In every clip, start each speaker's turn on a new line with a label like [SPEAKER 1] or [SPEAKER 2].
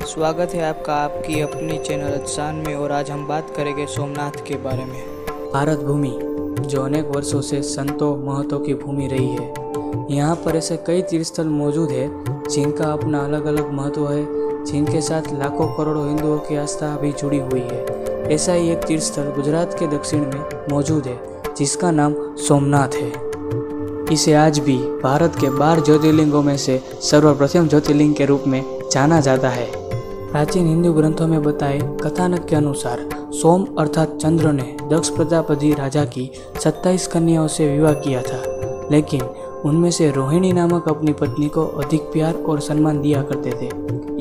[SPEAKER 1] स्वागत है आपका आपकी अपनी चैनल अदशान में। और आज हम बात करेंगे सोमनाथ के बारे में। भारत भूमि जो अनेक वर्षों से संतों महतों की भूमि रही है, यहाँ पर ऐसे कई तीर्थस्थल मौजूद है जिनका अपना अलग अलग महत्व है, जिनके साथ लाखों करोड़ों हिंदुओं की आस्था भी जुड़ी हुई है। ऐसा ही एक तीर्थस्थल गुजरात के दक्षिण में मौजूद है जिसका नाम सोमनाथ है। इसे आज भी भारत के 12 ज्योतिर्लिंगों में से सर्वप्रथम ज्योतिर्लिंग के रूप में जाना जाता है। प्राचीन हिंदू ग्रंथों में बताए कथानक के अनुसार सोम अर्थात चंद्र ने दक्ष प्रजापति राजा की 27 कन्याओं से विवाह किया था, लेकिन उनमें से रोहिणी नामक अपनी पत्नी को अधिक प्यार और सम्मान दिया करते थे।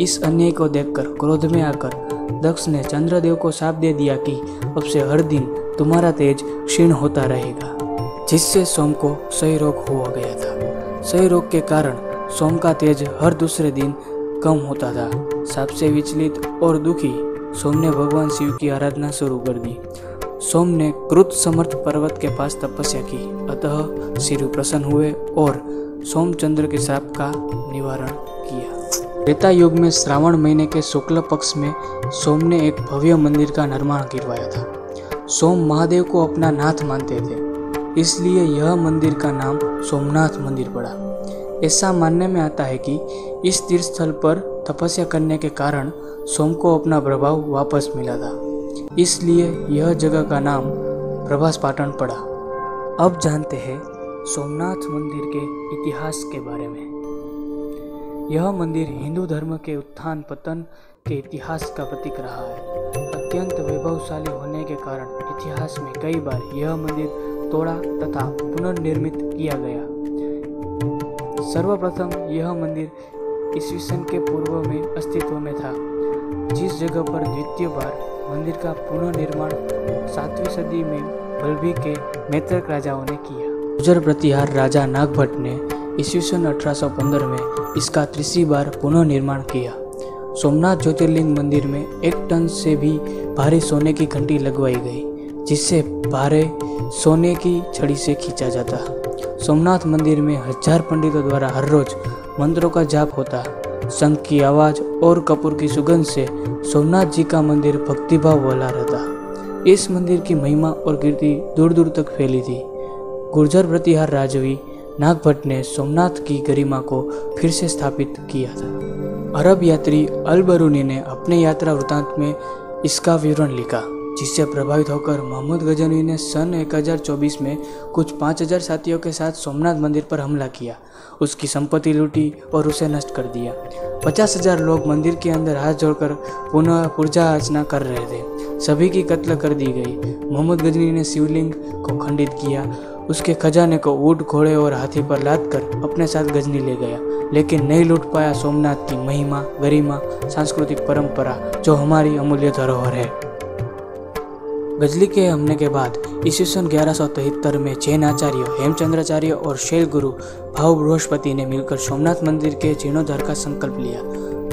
[SPEAKER 1] इस अन्याय को देखकर क्रोध में आकर दक्ष ने चंद्रदेव को शाप दे दिया कि अब से हर दिन तुम्हारा तेज क्षीण होता रहेगा, जिससे सोम को क्षय रोग हो गया था। क्षय रोग के कारण सोम का तेज हर दूसरे दिन कम होता था। शाप से विचलित और दुखी सोम ने भगवान शिव की आराधना शुरू कर दी। सोम ने कृत समर्थ पर्वत के पास तपस्या की, अतः शिव प्रसन्न हुए और सोमचंद्र के शाप का निवारण किया। त्रेता युग में श्रावण महीने के शुक्ल पक्ष में सोम ने एक भव्य मंदिर का निर्माण करवाया था। सोम महादेव को अपना नाथ मानते थे, इसलिए यह मंदिर का नाम सोमनाथ मंदिर पड़ा। ऐसा मानने में आता है कि इस तीर्थ स्थल पर तपस्या करने के कारण सोम को अपना प्रभाव वापस मिला था, इसलिए यह जगह का नाम प्रभास पाटन पड़ा। अब जानते हैं सोमनाथ मंदिर के इतिहास के बारे में। यह मंदिर हिंदू धर्म के उत्थान पतन के इतिहास का प्रतीक रहा है। अत्यंत वैभवशाली होने के कारण इतिहास में कई बार यह मंदिर तोड़ा तथा पुनर्निर्मित किया गया। सर्वप्रथम यह मंदिर ईस्वी के पूर्व में अस्तित्व में था, जिस जगह पर द्वितीय बार मंदिर का पुनर्निर्माण 7वीं सदी में बल्लभी के मैत्रक राजाओं ने किया। गुर्जर प्रतिहार राजा नागभट्ट ने ईस्वी 1815 में इसका तीसरी बार पुनर्निर्माण किया। सोमनाथ ज्योतिर्लिंग मंदिर में 1 टन से भी भारी सोने की घंटी लगवाई गई, जिससे भारे सोने की छड़ी से खींचा जाता। सोमनाथ मंदिर में 1000 पंडितों द्वारा हर रोज मंत्रों का जाप होता। शंख की आवाज और कपूर की सुगंध से सोमनाथ जी का मंदिर भक्तिभाव वाला रहता। इस मंदिर की महिमा और कीर्ति दूर दूर तक फैली थी। गुर्जर प्रतिहार राजवी नागभट्ट ने सोमनाथ की गरिमा को फिर से स्थापित किया था। अरब यात्री अल बरूनी ने अपने यात्रा वृतांत में इसका विवरण लिखा, जिससे प्रभावित होकर मोहम्मद गजनवी ने सन 1024 में कुछ 5000 साथियों के साथ सोमनाथ मंदिर पर हमला किया, उसकी संपत्ति लूटी और उसे नष्ट कर दिया। 50,000 लोग मंदिर के अंदर हाथ जोड़कर पुनः पूजा अर्चना कर रहे थे। सभी की कत्ल कर दी गई। मोहम्मद गजनवी ने शिवलिंग को खंडित किया, उसके खजाने को ऊंट घोड़े और हाथी पर लाद कर अपने साथ गजनी ले गया, लेकिन नहीं लूट पाया सोमनाथ की महिमा, गरिमा, सांस्कृतिक परंपरा जो हमारी अमूल्य धरोहर है। गजनी के हमले के बाद ईस्वी सन 1173 में जैन आचार्य हेमचंद्राचार्य और शैल गुरु भाव बृहस्पति ने मिलकर सोमनाथ मंदिर के जीर्णोद्धार का संकल्प लिया।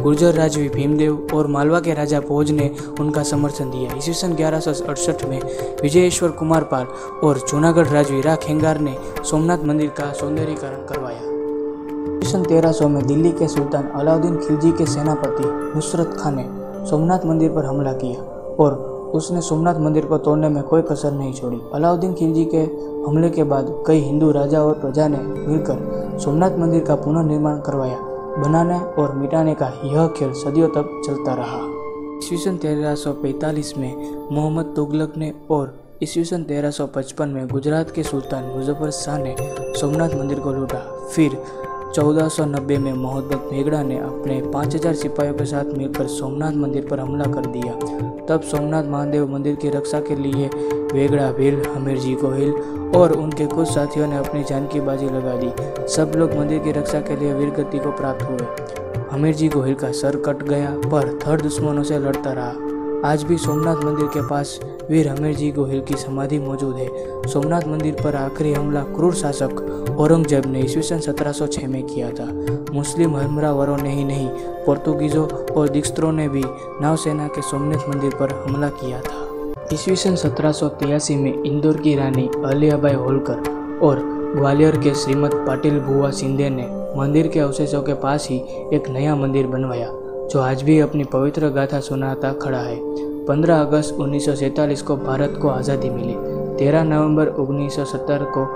[SPEAKER 1] गुर्जर राजवी भीमदेव और मालवा के राजा भोज ने उनका समर्थन दिया। ईस्वी सन 1168 में विजयेश्वर कुमार पाल और जूनागढ़ राजवी रा खेंगार ने सोमनाथ मंदिर का सौंदर्यीकरण करवाया। ईस्वी सन 1300 में दिल्ली के सुल्तान अलाउद्दीन खिलजी के सेनापति नुसरत खान ने सोमनाथ मंदिर पर हमला किया और उसने सोमनाथ मंदिर को तोड़ने में कोई कसर नहीं छोड़ी। अलाउद्दीन खिलजी के हमले के बाद कई हिंदू राजा और प्रजा ने मिलकर सोमनाथ मंदिर का पुनर्निर्माण करवाया। बनाने और मिटाने का यह खेल सदियों तक चलता रहा। ईस्वी सन 1345 में मोहम्मद तुगलक ने और ईस्वी सन 1355 में गुजरात के सुल्तान मुजफ्फर शाह ने सोमनाथ मंदिर को लूटा। फिर 1490 में मोहम्मद बेगड़ा ने अपने 5000 सिपाहियों के साथ मिलकर सोमनाथ मंदिर पर हमला कर दिया। तब सोमनाथ महादेव मंदिर की रक्षा के लिए बेगड़ा, भील, हमीरजी गोहिल और उनके कुछ साथियों ने अपनी जान की बाजी लगा दी। सब लोग मंदिर की रक्षा के लिए वीरगति को प्राप्त हुए। हमीरजी गोहिल का सर कट गया पर थर दुश्मनों से लड़ता रहा। आज भी सोमनाथ मंदिर के पास वीर हमीरजी गोहिल की समाधि मौजूद है। सोमनाथ मंदिर पर आखिरी हमला क्रूर शासक औरंगजेब ने ईस्वी सन 1706 में किया था। मुस्लिम हमलावरों ने ही नहीं, पोर्तुगीजों और दिक्स्तरों ने भी नौसेना के सोमनाथ मंदिर पर हमला किया था। ईस्वी सन 1783 में इंदौर की रानी अहिल्याबाई होलकर और ग्वालियर के श्रीमद पाटिल बुआ शिंदे ने मंदिर के अवशेषों के पास ही एक नया मंदिर बनवाया। जो आज भी अपनी पवित्र गाथा सुनाता खड़ा है। 15 अगस्त 1947 को भारत को आज़ादी मिली। 13 नवंबर 1917 को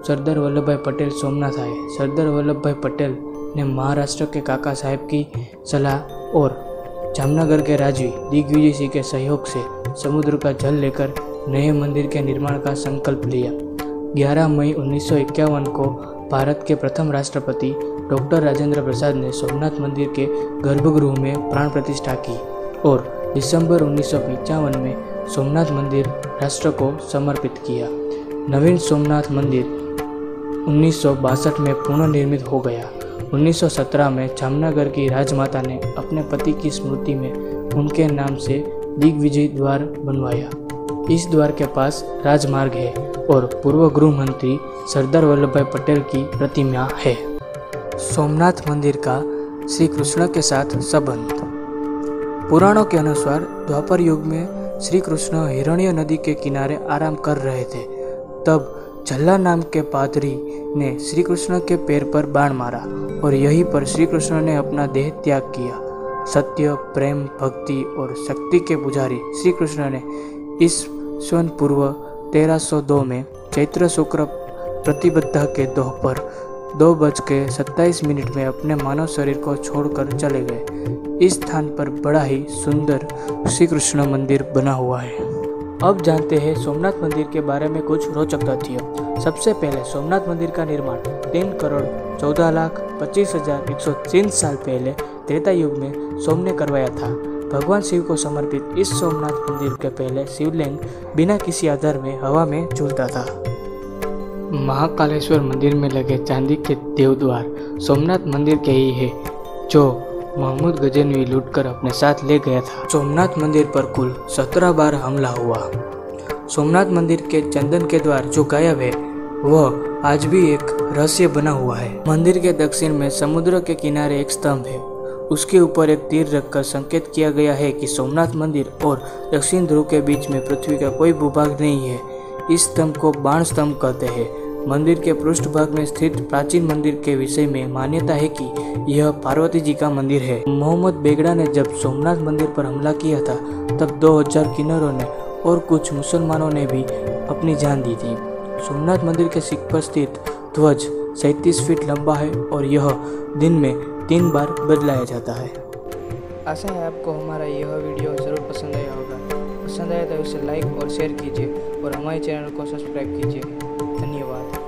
[SPEAKER 1] सरदार वल्लभ भाई पटेल सोमनाथ आए। सरदार वल्लभ भाई पटेल ने महाराष्ट्र के काका साहेब की सलाह और जामनगर के राजवी दिग्विजय सिंह के सहयोग से समुद्र का जल लेकर नए मंदिर के निर्माण का संकल्प लिया। 11 मई 1951 को भारत के प्रथम राष्ट्रपति डॉक्टर राजेंद्र प्रसाद ने सोमनाथ मंदिर के गर्भगृह में प्राण प्रतिष्ठा की और दिसंबर 1955 में सोमनाथ मंदिर राष्ट्र को समर्पित किया। नवीन सोमनाथ मंदिर 1962 में पुनर्निर्मित हो गया। 1917 में जामनगर की राजमाता ने अपने पति की स्मृति में उनके नाम से दिग्विजय द्वार बनवाया। इस द्वार के पास राजमार्ग है और पूर्व गृह मंत्री सरदार वल्लभ भाई पटेल की प्रतिमा है। सोमनाथ मंदिर का श्री कृष्ण के साथ संबंध। पुराणों के अनुसार द्वापर युग में श्री कृष्ण हिरण्य नदी के किनारे आराम कर रहे थे। तब झल्ला नाम के पादरी ने श्री कृष्ण के पैर पर बाण मारा और यहीं पर श्री कृष्ण ने अपना देह त्याग किया। सत्य, प्रेम, भक्ति और शक्ति के पुजारी श्री कृष्ण ने इस सन पूर्व 1302 में चैत्र शुक्र प्रतिपदा के दोपहर 2:27 में अपने मानव शरीर को छोड़कर चले गए। इस स्थान पर बड़ा ही सुंदर श्री कृष्ण मंदिर बना हुआ है। अब जानते हैं सोमनाथ मंदिर के बारे में कुछ रोचक तथ्य। सबसे पहले सोमनाथ मंदिर का निर्माण 3,14,25,103 साल पहले त्रेता युग में सोम ने करवाया था। भगवान शिव को समर्पित इस सोमनाथ मंदिर के पहले शिवलिंग बिना किसी आधार में हवा में झूलता था। महाकालेश्वर मंदिर में लगे चांदी के देवद्वार सोमनाथ मंदिर के ही है, जो महमूद गजनवी लूटकर अपने साथ ले गया था। सोमनाथ मंदिर पर कुल 17 बार हमला हुआ। सोमनाथ मंदिर के चंदन के द्वार जो गायब है वह आज भी एक रहस्य बना हुआ है। मंदिर के दक्षिण में समुद्र के किनारे एक स्तंभ है। उसके ऊपर एक तीर रखकर संकेत किया गया है कि सोमनाथ मंदिर और दक्षिण ध्रुव के बीच में पृथ्वी का कोई भूभाग नहीं है। इस स्तंभ को बाण स्तंभ कहते हैं। मंदिर के पृष्ठभाग में स्थित प्राचीन मंदिर के विषय में मान्यता है कि यह पार्वती जी का मंदिर है। मोहम्मद बेगड़ा ने जब सोमनाथ मंदिर पर हमला किया था तब 2000 किन्नरों ने और कुछ मुसलमानों ने भी अपनी जान दी थी। सोमनाथ मंदिर के शिखर पर स्थित ध्वज 37 फीट लंबा है और यह दिन में 3 बार बदलाया जाता है। आशा है आपको हमारा यह वीडियो ज़रूर पसंद आया होगा। पसंद आया तो इसे लाइक और शेयर कीजिए और हमारे चैनल को सब्सक्राइब कीजिए। धन्यवाद।